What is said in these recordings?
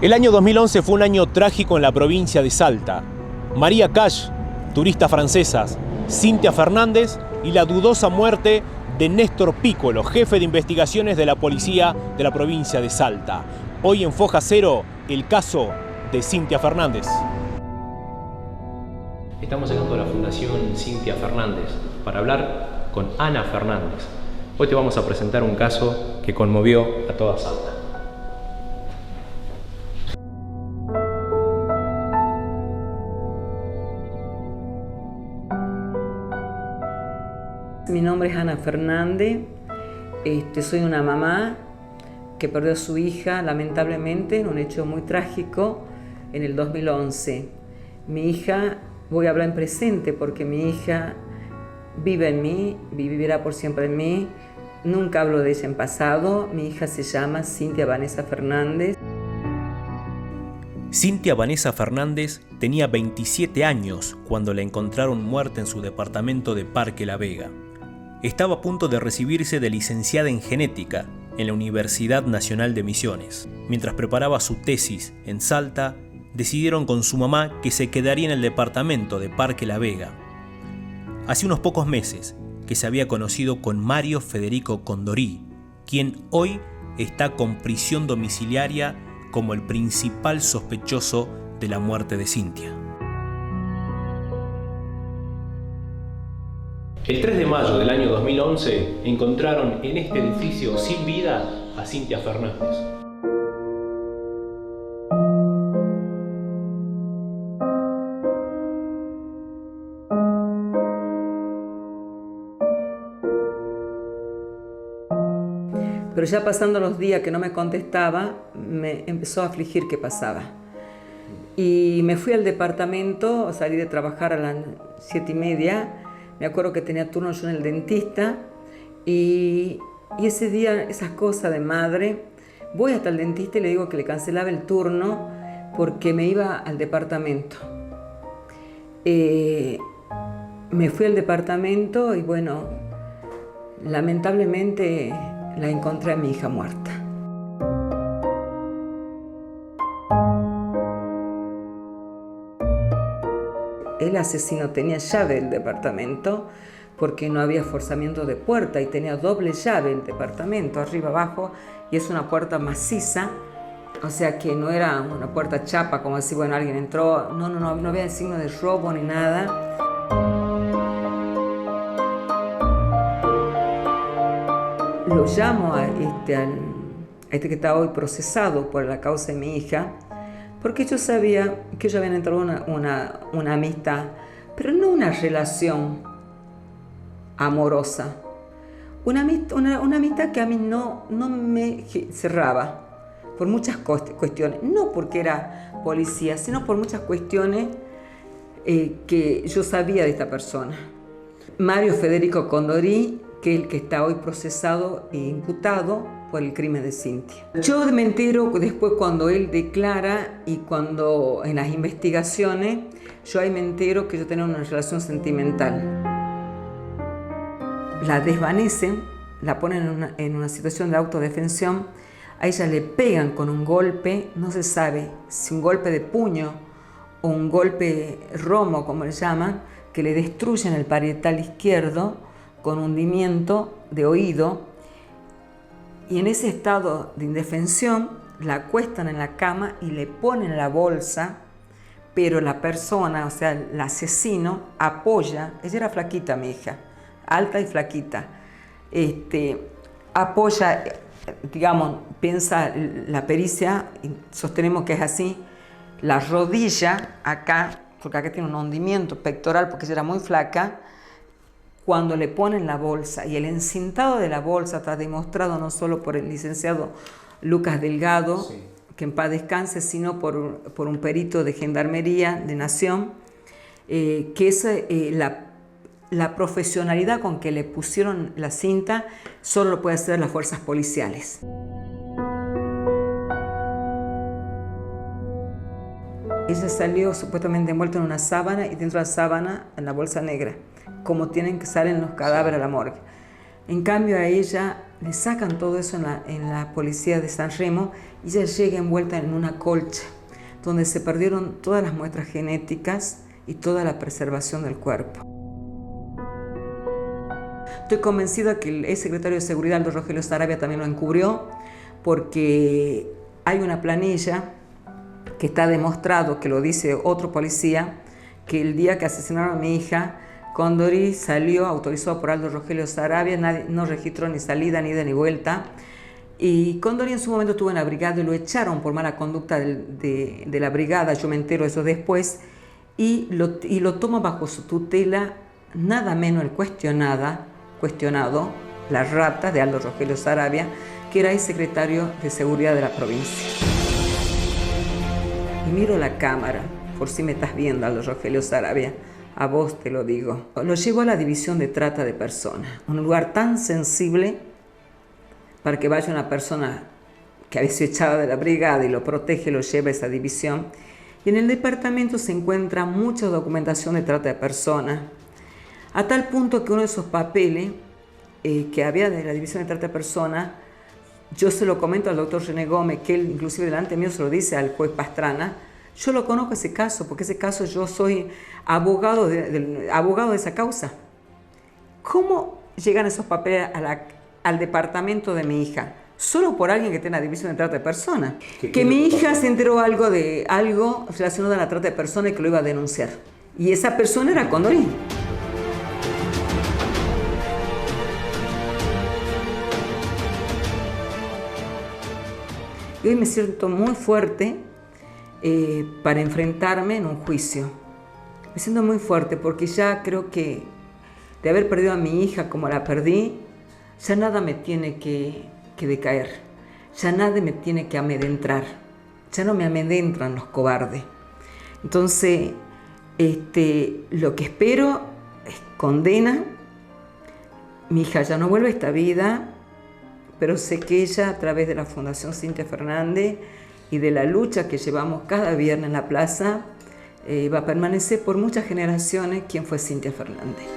El año 2011 fue un año trágico en la provincia de Salta. María Cash, turistas francesas, Cintia Fernández y la dudosa muerte de Néstor Piccolo, jefe de investigaciones de la policía de la provincia de Salta. Hoy en Foja Cero, el caso de Cintia Fernández. Estamos llegando a la Fundación Cintia Fernández para hablar con Ana Fernández. Hoy te vamos a presentar un caso que conmovió a toda Salta. Mi nombre es Ana Fernández, soy una mamá que perdió a su hija lamentablemente en un hecho muy trágico en el 2011. Mi hija, voy a hablar en presente porque mi hija vive en mí, vivirá por siempre en mí, nunca hablo de ella en pasado. Mi hija se llama Cintia Vanessa Fernández. Cintia Vanessa Fernández tenía 27 años cuando la encontraron muerta en su departamento de Parque La Vega. Estaba a punto de recibirse de licenciada en genética en la Universidad Nacional de Misiones. Mientras preparaba su tesis en Salta, decidieron con su mamá que se quedaría en el departamento de Parque La Vega. Hace unos pocos meses que se había conocido con Mario Federico Condorí, quien hoy está con prisión domiciliaria como el principal sospechoso de la muerte de Cintia. El 3 de mayo del año 2011 encontraron en este edificio sin vida a Cintia Fernández. Pero ya pasando los días que no me contestaba, me empezó a afligir qué pasaba. Y me fui al departamento, salí de trabajar a las 7:30. Me acuerdo que tenía turno yo en el dentista y ese día, esas cosas de madre, voy hasta el dentista y le digo que le cancelaba el turno porque me iba al departamento. Me fui al departamento y bueno, lamentablemente la encontré a mi hija muerta. El asesino tenía llave del departamento porque no había forzamiento de puerta y tenía doble llave el departamento, arriba abajo, y es una puerta maciza, o sea que no era una puerta chapa como así, bueno, alguien entró, no había signo de robo ni nada. Lo llamo a este que está hoy procesado por la causa de mi hija, porque yo sabía que ellos habían entrado una amistad, pero no una relación amorosa. Una amistad que a mí no me cerraba por muchas cuestiones. No porque era policía, sino por muchas cuestiones que yo sabía de esta persona. Mario Federico Condorí, que es el que está hoy procesado e imputado por el crimen de Cintia. Yo me entero después cuando él declara y cuando en las investigaciones, yo ahí me entero que yo tenía una relación sentimental. La desvanecen, la ponen en una situación de autodefensión, a ella le pegan con un golpe, no se sabe si un golpe de puño o un golpe romo, como le llaman, que le destruyen el parietal izquierdo con hundimiento de oído. Y en ese estado de indefensión la acuestan en la cama y le ponen la bolsa, pero la persona, o sea, el asesino, apoya, ella era flaquita mi hija, alta y flaquita, apoya, digamos, piensa la pericia, y sostenemos que es así, la rodilla acá, porque acá tiene un hundimiento pectoral porque ella era muy flaca, cuando le ponen la bolsa, y el encintado de la bolsa está demostrado no solo por el licenciado Lucas Delgado, sí, que en paz descanse, sino por un perito de Gendarmería de Nación, que es la profesionalidad con que le pusieron la cinta, solo lo puede hacer las fuerzas policiales. Ella salió supuestamente envuelta en una sábana y dentro de la sábana en la bolsa negra, como tienen que salir los cadáveres a la morgue. En cambio a ella le sacan todo eso en la policía de San Remo y ella llega envuelta en una colcha donde se perdieron todas las muestras genéticas y toda la preservación del cuerpo. Estoy convencida que el ex secretario de Seguridad, Aldo Rogelio Saravia, también lo encubrió, porque hay una planilla que está demostrado, que lo dice otro policía, que el día que asesinaron a mi hija, Condori salió autorizado por Aldo Rogelio Saravia, nadie, no registró ni salida, ni ida ni vuelta. Y Condori en su momento estuvo en la brigada y lo echaron por mala conducta de la brigada, yo me entero de eso después, y lo toma bajo su tutela nada menos el cuestionado, la rata de Aldo Rogelio Saravia, que era el secretario de Seguridad de la provincia. Y miro la cámara, por si me estás viendo, Aldo Rogelio Saravia, a vos te lo digo. Lo llevo a la división de trata de personas, un lugar tan sensible para que vaya una persona que había sido echada de la brigada y lo protege, lo lleva a esa división. Y en el departamento se encuentra mucha documentación de trata de personas, a tal punto que uno de esos papeles que había de la división de trata de personas, yo se lo comento al doctor René Gómez, que él inclusive delante mío se lo dice al juez Pastrana. Yo lo conozco ese caso, porque ese caso yo soy abogado de esa causa. ¿Cómo llegan esos papeles al departamento de mi hija? Solo por alguien que tiene la división de trata de personas. Que mi hija se enteró algo relacionado a la trata de personas y que lo iba a denunciar. Y esa persona era Condori. Y hoy me siento muy fuerte para enfrentarme en un juicio. Me siento muy fuerte porque ya creo que de haber perdido a mi hija como la perdí, ya nada me tiene que decaer, ya nada me tiene que amedrentar, ya no me amedrentan los cobardes. Entonces, lo que espero es condena. Mi hija ya no vuelve a esta vida, pero sé que ella, a través de la Fundación Cintia Fernández y de la lucha que llevamos cada viernes en la plaza, va a permanecer por muchas generaciones quien fue Cintia Fernández.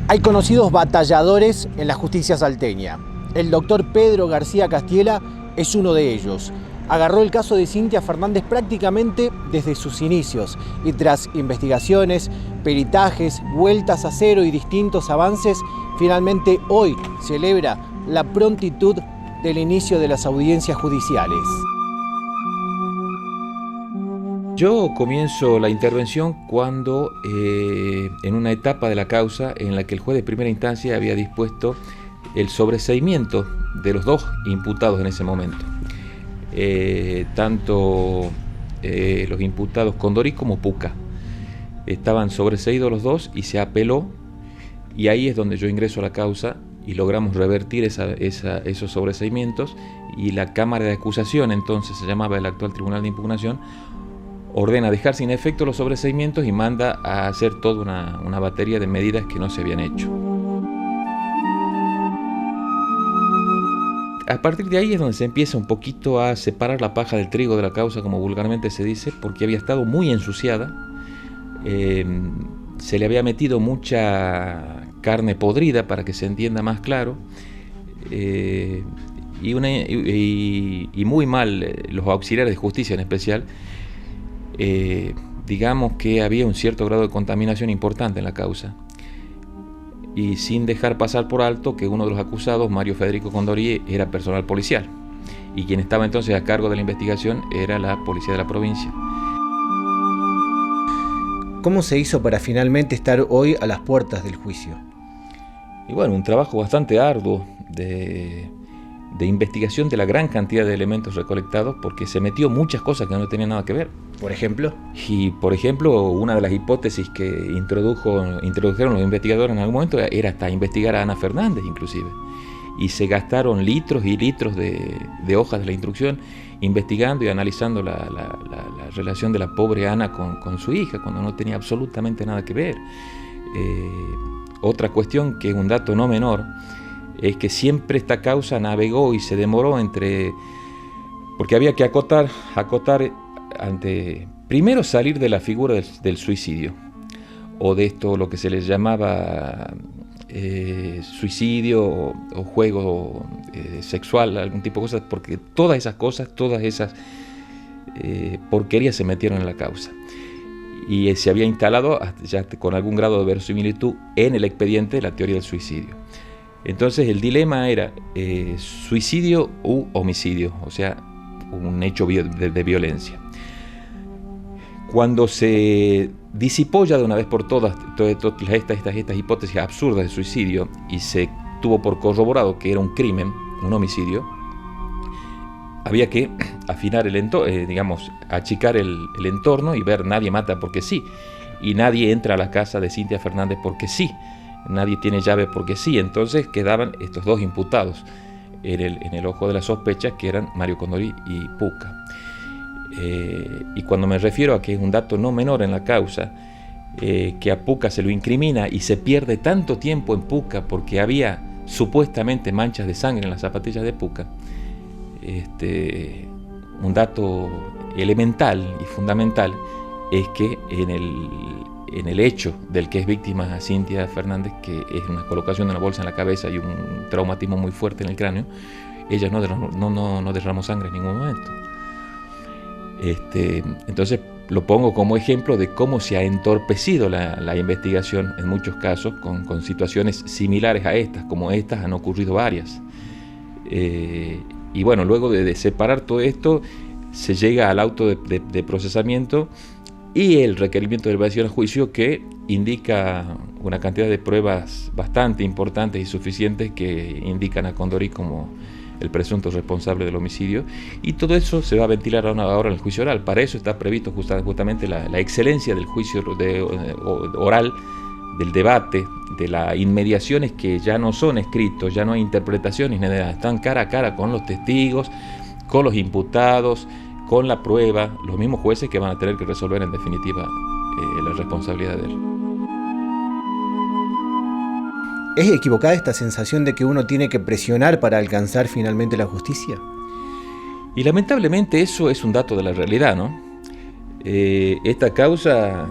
Hay conocidos batalladores en la justicia salteña. El doctor Pedro García Castiela es uno de ellos. Agarró el caso de Cintia Fernández prácticamente desde sus inicios y tras investigaciones, peritajes, vueltas a cero y distintos avances, finalmente hoy celebra la prontitud del inicio de las audiencias judiciales. Yo comienzo la intervención cuando, en una etapa de la causa en la que el juez de primera instancia había dispuesto el sobreseimiento de los dos imputados en ese momento. Tanto los imputados Condori como Puca. Estaban sobreseídos los dos y se apeló, y ahí es donde yo ingreso a la causa y logramos revertir esos sobreseimientos, y la Cámara de Acusación, entonces se llamaba el actual Tribunal de Impugnación, ordena dejar sin efecto los sobreseimientos y manda a hacer toda una batería de medidas que no se habían hecho. A partir de ahí es donde se empieza un poquito a separar la paja del trigo de la causa, como vulgarmente se dice, porque había estado muy ensuciada, se le había metido mucha carne podrida, para que se entienda más claro, y muy mal los auxiliares de justicia en especial. Digamos que había un cierto grado de contaminación importante en la causa, y sin dejar pasar por alto que uno de los acusados, Mario Federico Condori, era personal policial, y quien estaba entonces a cargo de la investigación era la policía de la provincia. ¿Cómo se hizo para finalmente estar hoy a las puertas del juicio? Y bueno, un trabajo bastante arduo de investigación de la gran cantidad de elementos recolectados, porque se metió muchas cosas que no tenían nada que ver. ¿Por ejemplo? Y por ejemplo, una de las hipótesis que introdujeron los investigadores en algún momento era hasta investigar a Ana Fernández inclusive. Y se gastaron litros y litros de hojas de la instrucción investigando y analizando la relación de la pobre Ana con su hija, cuando no tenía absolutamente nada que ver. Otra cuestión que es un dato no menor es que siempre esta causa navegó y se demoró porque había que acotar primero salir de la figura del suicidio, o de esto lo que se les llamaba suicidio o juego sexual, algún tipo de cosas, porque todas esas porquerías se metieron en la causa. Y se había instalado ya con algún grado de verosimilitud en el expediente la teoría del suicidio. Entonces el dilema era suicidio u homicidio, o sea, un hecho de violencia. Cuando se disipó ya de una vez por todas estas hipótesis absurdas de suicidio y se tuvo por corroborado que era un crimen, un homicidio, había que afinar achicar el entorno y ver, nadie mata porque sí, y nadie entra a la casa de Cynthia Fernández porque sí, nadie tiene llave porque sí. Entonces quedaban estos dos imputados en el ojo de la sospecha, que eran Mario Condori y Pucca. Y cuando me refiero a que es un dato no menor en la causa, que a Pucca se lo incrimina y se pierde tanto tiempo en Pucca porque había supuestamente manchas de sangre en las zapatillas de Pucca, un dato elemental y fundamental es que en el hecho del que es víctima Cynthia Fernández, que es una colocación de una bolsa en la cabeza y un traumatismo muy fuerte en el cráneo, ella no derramó sangre en ningún momento. Entonces lo pongo como ejemplo de cómo se ha entorpecido la investigación en muchos casos con situaciones similares a estas. Como estas han ocurrido varias. Y bueno, luego de separar todo esto, se llega al auto de procesamiento y el requerimiento de elevación a juicio, que indica una cantidad de pruebas bastante importantes y suficientes que indican a Condori como el presunto responsable del homicidio, y todo eso se va a ventilar ahora en el juicio oral. Para eso está previsto justamente la excelencia del juicio oral, del debate, de las inmediaciones que ya no son escritos, ya no hay interpretaciones ni nada, están cara a cara con los testigos, con los imputados, con la prueba, los mismos jueces que van a tener que resolver en definitiva la responsabilidad de él. ¿Es equivocada esta sensación de que uno tiene que presionar para alcanzar finalmente la justicia? Y lamentablemente eso es un dato de la realidad, ¿no? Esta causa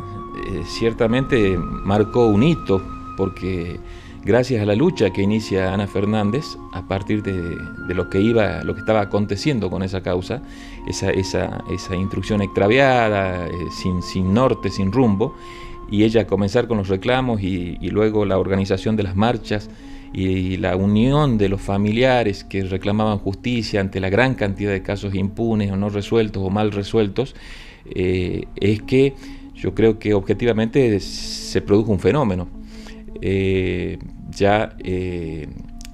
ciertamente marcó un hito, porque gracias a la lucha que inicia Ana Fernández, a partir de lo que estaba aconteciendo con esa causa, esa instrucción extraviada, sin norte, sin rumbo, y ella comenzar con los reclamos y luego la organización de las marchas y la unión de los familiares que reclamaban justicia ante la gran cantidad de casos impunes o no resueltos o mal resueltos, es que yo creo que objetivamente se produjo un fenómeno.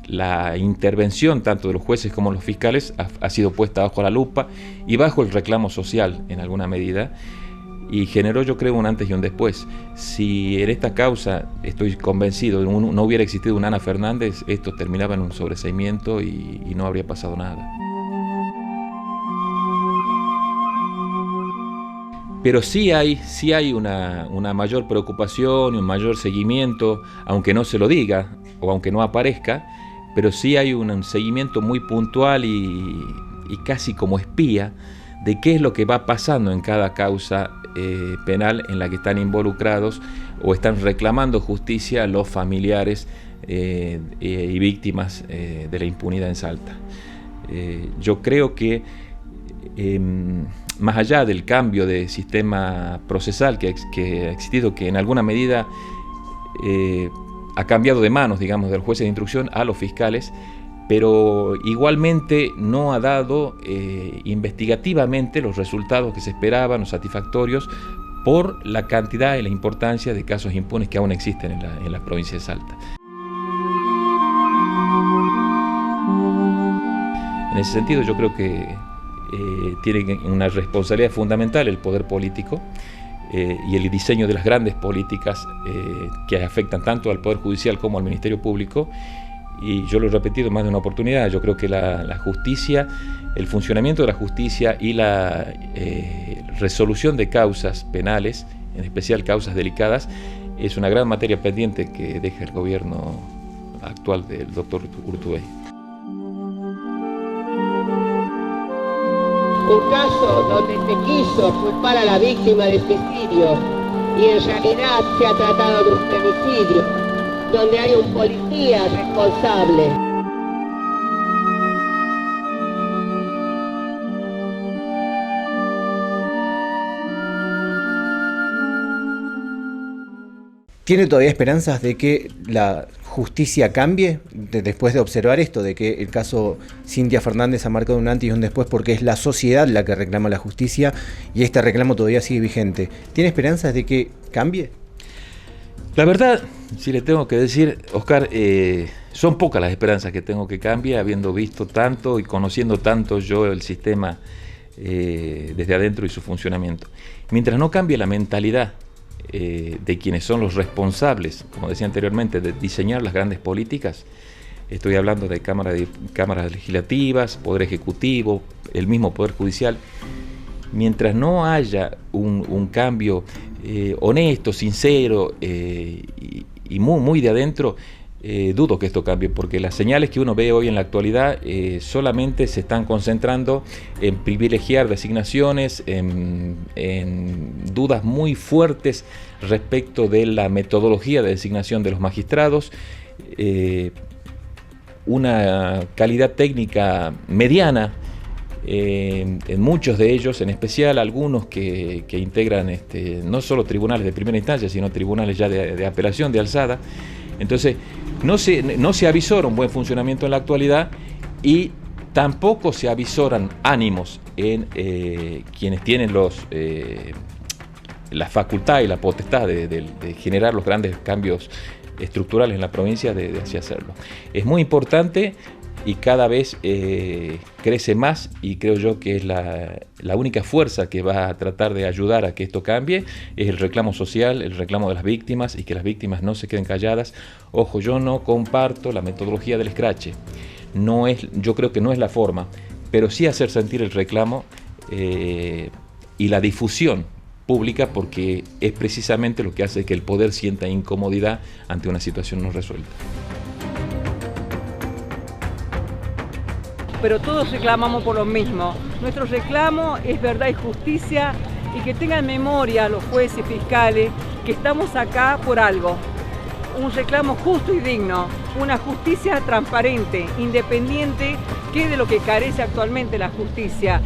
La intervención tanto de los jueces como de los fiscales ha sido puesta bajo la lupa y bajo el reclamo social en alguna medida, y generó, yo creo, un antes y un después. Si en esta causa, estoy convencido, no hubiera existido una Ana Fernández, esto terminaba en un sobreseimiento y no habría pasado nada. Pero sí hay una mayor preocupación y un mayor seguimiento, aunque no se lo diga o aunque no aparezca, pero sí hay un seguimiento muy puntual y casi como espía de qué es lo que va pasando en cada causa penal en la que están involucrados o están reclamando justicia los familiares y víctimas de la impunidad en Salta. Yo creo que más allá del cambio de sistema procesal que ha existido, que en alguna medida ha cambiado de manos, digamos, del juez de instrucción a los fiscales, pero igualmente no ha dado investigativamente los resultados que se esperaban, los satisfactorios, por la cantidad y la importancia de casos impunes que aún existen en la provincia de Salta. En ese sentido, yo creo que tiene una responsabilidad fundamental el poder político y el diseño de las grandes políticas que afectan tanto al Poder Judicial como al Ministerio Público. Y yo lo he repetido más de una oportunidad, yo creo que la justicia, el funcionamiento de la justicia y la resolución de causas penales, en especial causas delicadas, es una gran materia pendiente que deja el gobierno actual del doctor Urtubey. Un caso donde se quiso culpar a la víctima de suicidio y en realidad se ha tratado de un femicidio, donde hay un policía responsable. ¿Tiene todavía esperanzas de que la justicia cambie después de observar esto, de que el caso Cintia Fernández ha marcado un antes y un después porque es la sociedad la que reclama la justicia y este reclamo todavía sigue vigente? ¿Tiene esperanzas de que cambie? La verdad, si le tengo que decir, Oscar, son pocas las esperanzas que tengo que cambie, habiendo visto tanto y conociendo tanto yo el sistema desde adentro y su funcionamiento. Mientras no cambie la mentalidad de quienes son los responsables, como decía anteriormente, de diseñar las grandes políticas, estoy hablando de cámaras legislativas, Poder Ejecutivo, el mismo Poder Judicial, mientras no haya un cambio honesto, sincero y muy de adentro, dudo que esto cambie, porque las señales que uno ve hoy en la actualidad solamente se están concentrando en privilegiar designaciones, en dudas muy fuertes respecto de la metodología de designación de los magistrados, una calidad técnica mediana en muchos de ellos, en especial algunos que integran no solo tribunales de primera instancia, sino tribunales ya de apelación, de alzada. Entonces, no se avisora un buen funcionamiento en la actualidad y tampoco se avisoran ánimos en quienes tienen la facultad y la potestad de generar los grandes cambios estructurales en la provincia de así hacerlo. Es muy importante y cada vez crece más, y creo yo que es la única fuerza que va a tratar de ayudar a que esto cambie, es el reclamo social, el reclamo de las víctimas, y que las víctimas no se queden calladas. Ojo, yo no comparto la metodología del escrache, yo creo que no es la forma, pero sí hacer sentir el reclamo y la difusión pública, porque es precisamente lo que hace que el poder sienta incomodidad ante una situación no resuelta. Pero todos reclamamos por lo mismo. Nuestro reclamo es verdad y justicia, y que tengan memoria los jueces y fiscales que estamos acá por algo. Un reclamo justo y digno, una justicia transparente, independiente, que es de lo que carece actualmente la justicia.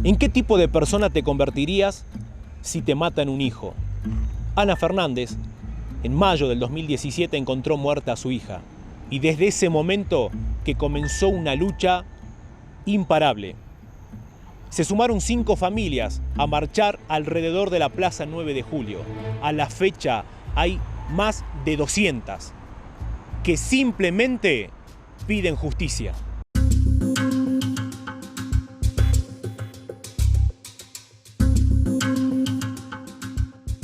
¿En qué tipo de persona te convertirías si te matan un hijo? Ana Fernández, en mayo del 2017, encontró muerta a su hija. Y desde ese momento que comenzó una lucha imparable. Se sumaron 5 familias a marchar alrededor de la Plaza 9 de Julio. A la fecha hay más de 200 que simplemente piden justicia.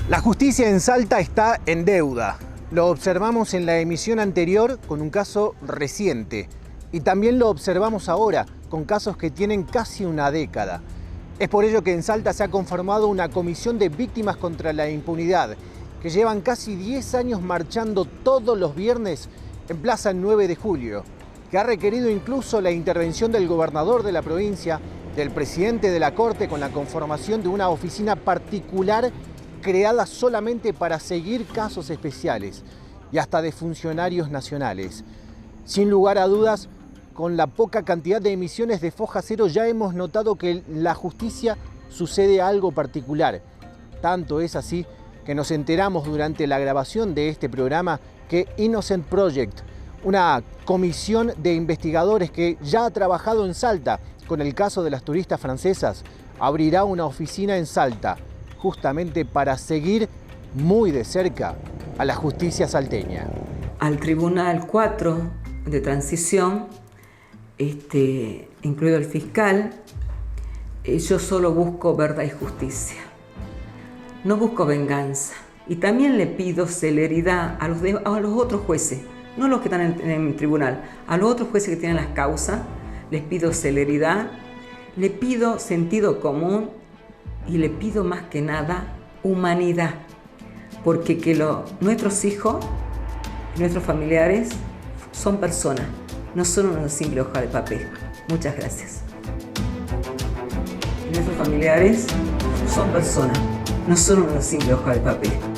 La justicia en Salta está en deuda. Lo observamos en la emisión anterior con un caso reciente y también lo observamos ahora con casos que tienen casi una década. Es por ello que en Salta se ha conformado una comisión de víctimas contra la impunidad que llevan casi 10 años marchando todos los viernes en Plaza 9 de Julio, que ha requerido incluso la intervención del gobernador de la provincia, del presidente de la Corte, con la conformación de una oficina particular creada solamente para seguir casos especiales y hasta de funcionarios nacionales. Sin lugar a dudas, con la poca cantidad de emisiones de Foja Cero ya hemos notado que en la justicia sucede algo particular. Tanto es así que nos enteramos durante la grabación de este programa que Innocent Project, una comisión de investigadores que ya ha trabajado en Salta con el caso de las turistas francesas, abrirá una oficina en Salta, justamente para seguir muy de cerca a la justicia salteña. Al Tribunal 4 de Transición, incluido el fiscal, yo solo busco verdad y justicia. No busco venganza. Y también le pido celeridad a los otros jueces, no los que están en el tribunal, a los otros jueces que tienen las causas, les pido celeridad, le pido sentido común, y le pido más que nada humanidad, porque nuestros hijos, nuestros familiares son personas, no son una simple hoja de papel. Muchas gracias. Nuestros familiares son personas, no son una simple hoja de papel.